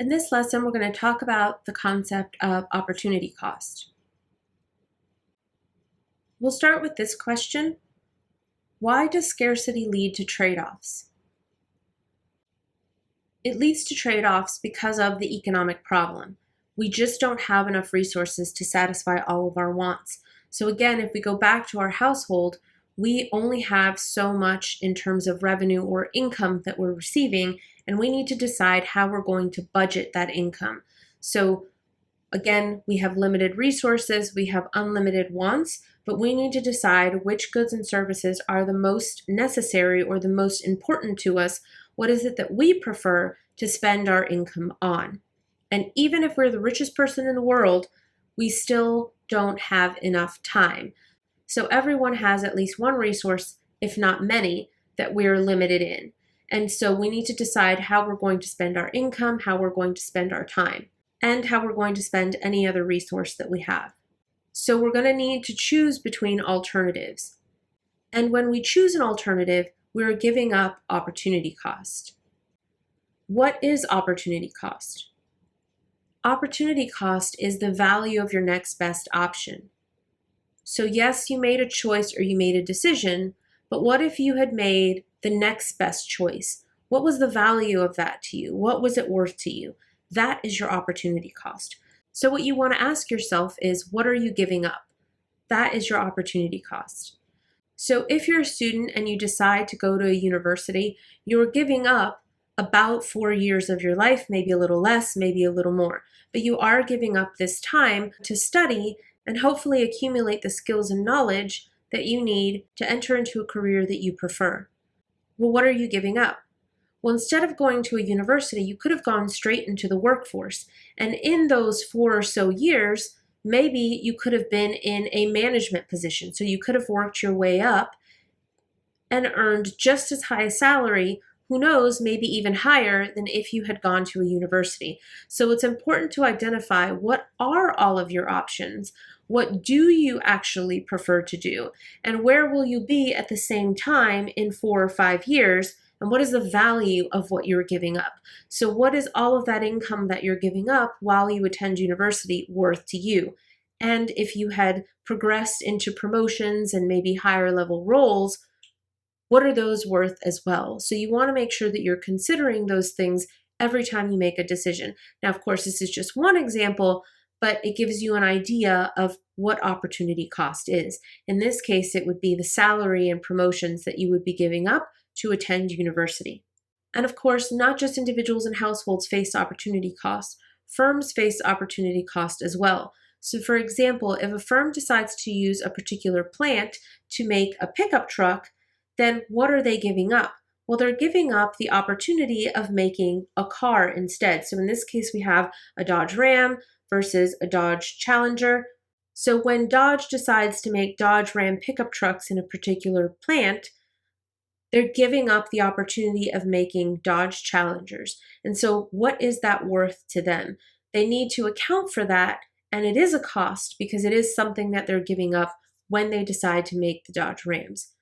In this lesson, we're going to talk about the concept of opportunity cost. We'll start with this question. Why does scarcity lead to trade-offs? It leads to trade-offs because of the economic problem. We just don't have enough resources to satisfy all of our wants. So again, if we go back to our household, we only have so much in terms of revenue or income that we're receiving, and we need to decide how we're going to budget that income. So again, we have limited resources, we have unlimited wants, but we need to decide which goods and services are the most necessary or the most important to us. What is it that we prefer to spend our income on? And even if we're the richest person in the world, we still don't have enough time. So everyone has at least one resource, if not many, that we're limited in. And so we need to decide how we're going to spend our income, how we're going to spend our time, and how we're going to spend any other resource that we have. So we're going to need to choose between alternatives. And when we choose an alternative, we're giving up opportunity cost. What is opportunity cost? Opportunity cost is the value of your next best option. So yes, you made a choice or you made a decision, but what if you had made the next best choice? What was the value of that to you? What was it worth to you? That is your opportunity cost. So what you want to ask yourself is, what are you giving up? That is your opportunity cost. So if you're a student and you decide to go to a university, you're giving up about 4 years of your life, maybe a little less, maybe a little more, but you are giving up this time to study and hopefully accumulate the skills and knowledge that you need to enter into a career that you prefer. Well, what are you giving up? Well, instead of going to a university, you could have gone straight into the workforce. And in those 4 or so years, maybe you could have been in a management position. So you could have worked your way up and earned just as high a salary, who knows, maybe even higher than if you had gone to a university. So it's important to identify, what are all of your options? What do you actually prefer to do? And where will you be at the same time in 4 or 5 years? And what is the value of what you're giving up? So what is all of that income that you're giving up while you attend university worth to you? And if you had progressed into promotions and maybe higher level roles, what are those worth as well? So you want to make sure that you're considering those things every time you make a decision. Now, of course, this is just one example, but it gives you an idea of what opportunity cost is. In this case, it would be the salary and promotions that you would be giving up to attend university. And of course, not just individuals and households face opportunity cost, firms face opportunity cost as well. So for example, if a firm decides to use a particular plant to make a pickup truck, then what are they giving up? Well, they're giving up the opportunity of making a car instead. So in this case, we have a Dodge Ram versus a Dodge Challenger. So when Dodge decides to make Dodge Ram pickup trucks in a particular plant, they're giving up the opportunity of making Dodge Challengers. And so what is that worth to them? They need to account for that, and it is a cost because it is something that they're giving up when they decide to make the Dodge Rams.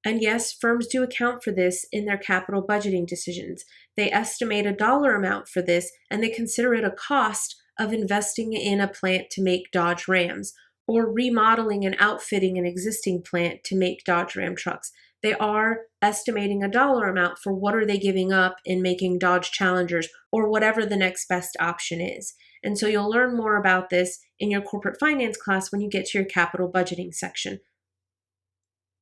And yes, firms do account for this in their capital budgeting decisions. They estimate a dollar amount for this, and they consider it a cost of investing in a plant to make Dodge Rams, or remodeling and outfitting an existing plant to make Dodge Ram trucks. They are estimating a dollar amount for what are they giving up in making Dodge Challengers, or whatever the next best option is. And so you'll learn more about this in your corporate finance class when you get to your capital budgeting section.